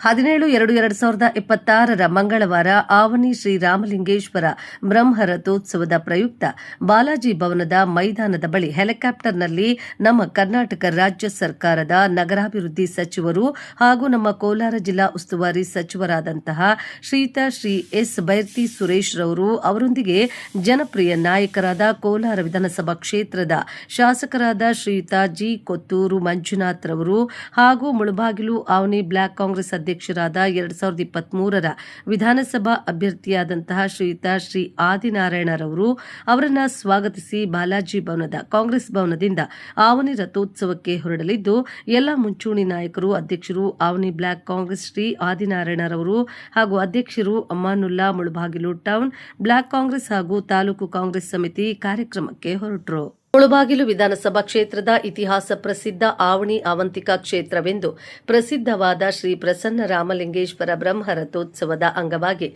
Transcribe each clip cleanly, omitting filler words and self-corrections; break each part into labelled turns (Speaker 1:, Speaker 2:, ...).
Speaker 1: 17/2/2026 ಮಂಗಳವಾರ ಆವನಿ ಶ್ರೀ ರಾಮಲಿಂಗೇಶ್ವರ ಬ್ರಹ್ಮ ರಥೋತ್ಸವದ ಪ್ರಯುಕ್ತ ಬಾಲಾಜಿ ಭವನದ ಮೈದಾನದ ಬಳಿ ಹೆಲಿಕಾಪ್ಟರ್ನಲ್ಲಿ ನಮ್ಮ ಕರ್ನಾಟಕ ರಾಜ್ಯ ಸರ್ಕಾರದ ನಗರಾಭಿವೃದ್ಧಿ ಸಚಿವರು ಹಾಗೂ ನಮ್ಮ ಕೋಲಾರ ಜಿಲ್ಲಾ ಉಸ್ತುವಾರಿ ಸಚಿವರಾದಂತಹ ಶ್ರೀಯುತ ಶ್ರೀ ಎಸ್ ಬೈರ್ತಿ ಸುರೇಶ್ ರವರು ಅವರೊಂದಿಗೆ ಜನಪ್ರಿಯ ನಾಯಕರಾದ ಕೋಲಾರ ವಿಧಾನಸಭಾ ಕ್ಷೇತ್ರದ ಶಾಸಕರಾದ ಶ್ರೀಯುತ ಜಿ ಕೊತ್ತೂರು ಮಂಜುನಾಥ್ ರವರು ಹಾಗೂ ಮುಳಬಾಗಿಲು ಆವನಿ ಬ್ಲಾಕ್ ಕಾಂಗ್ರೆಸ್ ಅಧ್ಯಕ್ಷರಾದ 2023ರ ವಿಧಾನಸಭಾ ಅಭ್ಯರ್ಥಿಯಾದಂತಹ ಶ್ರೀಯುತ ಶ್ರೀ ಆದಿನಾರಾಯಣರವರು ಅವರನ್ನು ಸ್ವಾಗತಿಸಿ ಬಾಲಾಜಿ ಭವನದ ಕಾಂಗ್ರೆಸ್ ಭವನದಿಂದ ಆವನಿ ರಥೋತ್ಸವಕ್ಕೆ ಹೊರಡಲಿದ್ದು ಎಲ್ಲ ಮುಂಚೂಣಿ ನಾಯಕರು ಅಧ್ಯಕ್ಷರು ಆವನಿ ಬ್ಲಾಕ್ ಕಾಂಗ್ರೆಸ್ ಶ್ರೀ ಆದಿನಾರಾಯಣರವರು ಹಾಗೂ ಅಧ್ಯಕ್ಷರು ಅಮಾನುಲ್ಲಾ ಮುಳಬಾಗಿಲು ಟೌನ್ ಬ್ಲಾಕ್ ಕಾಂಗ್ರೆಸ್ ಹಾಗೂ ತಾಲೂಕು ಕಾಂಗ್ರೆಸ್ ಸಮಿತಿ ಕಾರ್ಯಕ್ರಮಕ್ಕೆ ಹೊರಟರು. ಮುಳಬಾಗಿಲು ವಿಧಾನಸಭಾ ಕ್ಷೇತ್ರದ ಇತಿಹಾಸ ಪ್ರಸಿದ್ಧ ಆವಣಿ ಅವಂತಿಕಾ ಕ್ಷೇತ್ರವೆಂದು ಪ್ರಸಿದ್ಧವಾದ ಶ್ರೀ ಪ್ರಸನ್ನ ರಾಮಲಿಂಗೇಶ್ವರ ಬ್ರಹ್ಮ ರಥೋತ್ಸವದ ಅಂಗವಾಗಿ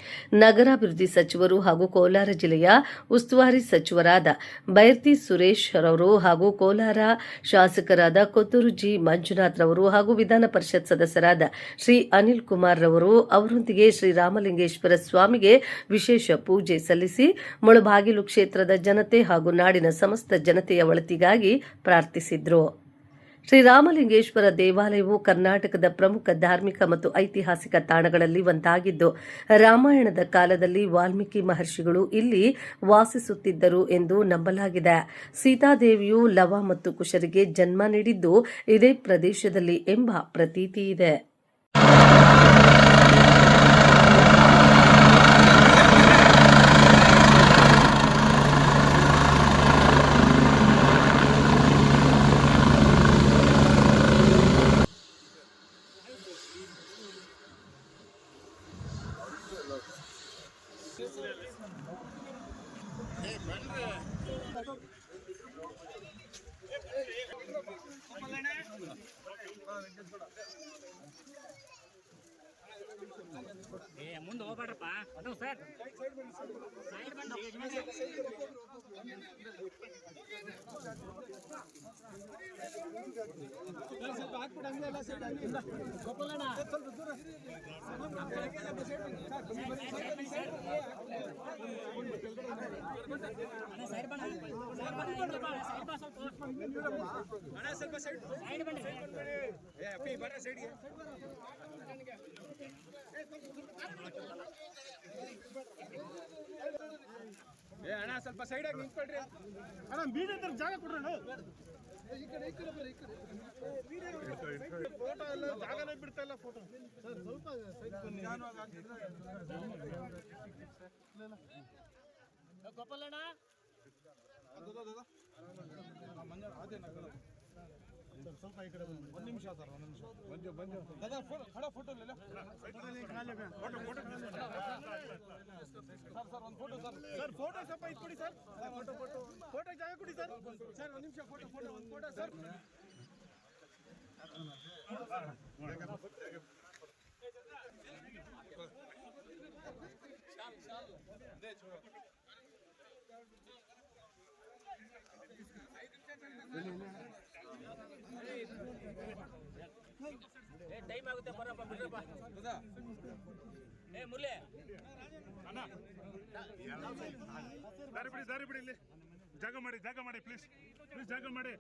Speaker 1: ನಗರಾಭಿವೃದ್ಧಿ ಸಚಿವರು ಹಾಗೂ ಕೋಲಾರ ಜಿಲ್ಲೆಯ ಉಸ್ತುವಾರಿ ಸಚಿವರಾದ ಬೈರ್ತಿ ಸುರೇಶ್ ರವರು ಹಾಗೂ ಕೋಲಾರ ಶಾಸಕರಾದ ಕೊತ್ತೂರು ಜಿ ಮಂಜುನಾಥ್ ರವರು ಹಾಗೂ ವಿಧಾನ ಪರಿಷತ್ ಸದಸ್ಯರಾದ ಶ್ರೀ ಅನಿಲ್ ಕುಮಾರ್ ರವರು ಅವರೊಂದಿಗೆ ಶ್ರೀ ರಾಮಲಿಂಗೇಶ್ವರ ಸ್ವಾಮಿಗೆ ವಿಶೇಷ ಪೂಜೆ ಸಲ್ಲಿಸಿ ಮುಳಬಾಗಿಲು ಕ್ಷೇತ್ರದ ಜನತೆ ಹಾಗೂ ನಾಡಿನ ಸಮಸ್ತ ಜನತೆಯ ಒಳಿತಿಗಾಗಿ ಪ್ರಾರ್ಥಿಸಿದ್ರು. ಶ್ರೀರಾಮಲಿಂಗೇಶ್ವರ ದೇವಾಲಯವು ಕರ್ನಾಟಕದ ಪ್ರಮುಖ ಧಾರ್ಮಿಕ ಮತ್ತು ಐತಿಹಾಸಿಕ ತಾಣಗಳಲ್ಲಿ ಒಂದಾಗಿದ್ದು ರಾಮಾಯಣದ ಕಾಲದಲ್ಲಿ ವಾಲ್ಮೀಕಿ ಮಹರ್ಷಿಗಳು ಇಲ್ಲಿ ವಾಸಿಸುತ್ತಿದ್ದರು ಎಂದು ನಂಬಲಾಗಿದೆ. ಸೀತಾದೇವಿಯು ಲವ ಮತ್ತು ಕುಶರಿಗೆ ಜನ್ಮ ನೀಡಿದ್ದು ಇದೇ ಪ್ರದೇಶದಲ್ಲಿ ಎಂಬ ಪ್ರತೀತಿ ಇದೆ.
Speaker 2: ಮುಂದೆ ಹೋಗ್ಬೇಡ್ರಪ್ಪ ಅದು ಸರ್ ಸೈಡ್ ಬಂದು ಸ್ವಲ್ಪ ಹಾಕ್ಬಿಟ್ಟು ಹಂಗೆ ಎಲ್ಲ ಸೈಡ್ ಗೋಪಾಲಣ್ಣ ಸ್ವಲ್ಪ ದೂರ ಸೈಡ್ ಬಣ್ಣ ಸ್ವಲ್ಪ ಸೈಡ್ ಬನ್ನಿ ಏ ಅಪ್ಪಿ ಬರ ಸೈಡ್ಗೆ ಏ ಅಣ್ಣ ಸ್ವಲ್ಪ ಸೈಡ್ ಆಗಿ ನಿಂತ್ಕೊಳ್ರಿ ಅಣ್ಣ ಮೀಡಿಯಾ ಜಾಗ ಕೊಡ್ರಣ್ಣ ಈ ಕಡೆ ಬರ್ರಿ ಈ ಕಡೆ ಫೋಟೋ ಎಲ್ಲ ಜಾಗನೇ ಬಿಡ್ತಾ ಇಲ್ಲ ಫೋಟೋ ಸರ್ ಸ್ವಲ್ಪ ಸೈಡ್ ಬನ್ನಿ ಗೋಪಾಲಣ್ಣ ಮಂಜ ಅದೇನಾಗ ಸ್ವಲ್ಪ ಈ ಕಡೆ ಬನ್ನಿ ಒಂದು ನಿಮಿಷ ಸರ್ ಒಂದು ನಿಮಿಷ ಬಂಜು ದಾದಾ ಹಡ ಫೋಟೋ ಇಲ್ಲ ಫೋಟೋ ಸರ್ ಒಂದು ಫೋಟೋ ಸರ್ ಫೋಟೋ ಸ್ವಲ್ಪ ಇದು ಕೊಡಿ ಸರ್ ಫೋಟೋ ಜಾಗ ಕೊಡಿ ಸರ್ ಒಂದು ನಿಮಿಷ ಫೋಟೋ ಒಂದು ಫೋಟೋ ಸರ್ ಟೈಮ್ ಆಗುತ್ತೆ ಬರಪ್ಪ ಬಿಡ್ರಪ್ಪ ಏ ಮುರ್ಲೆ
Speaker 3: ದಾರಿ ಬಿಡಿ ಇಲ್ಲಿ ಜಾಗ ಮಾಡಿ ಪ್ಲೀಸ್ ಜಾಗ ಮಾಡಿ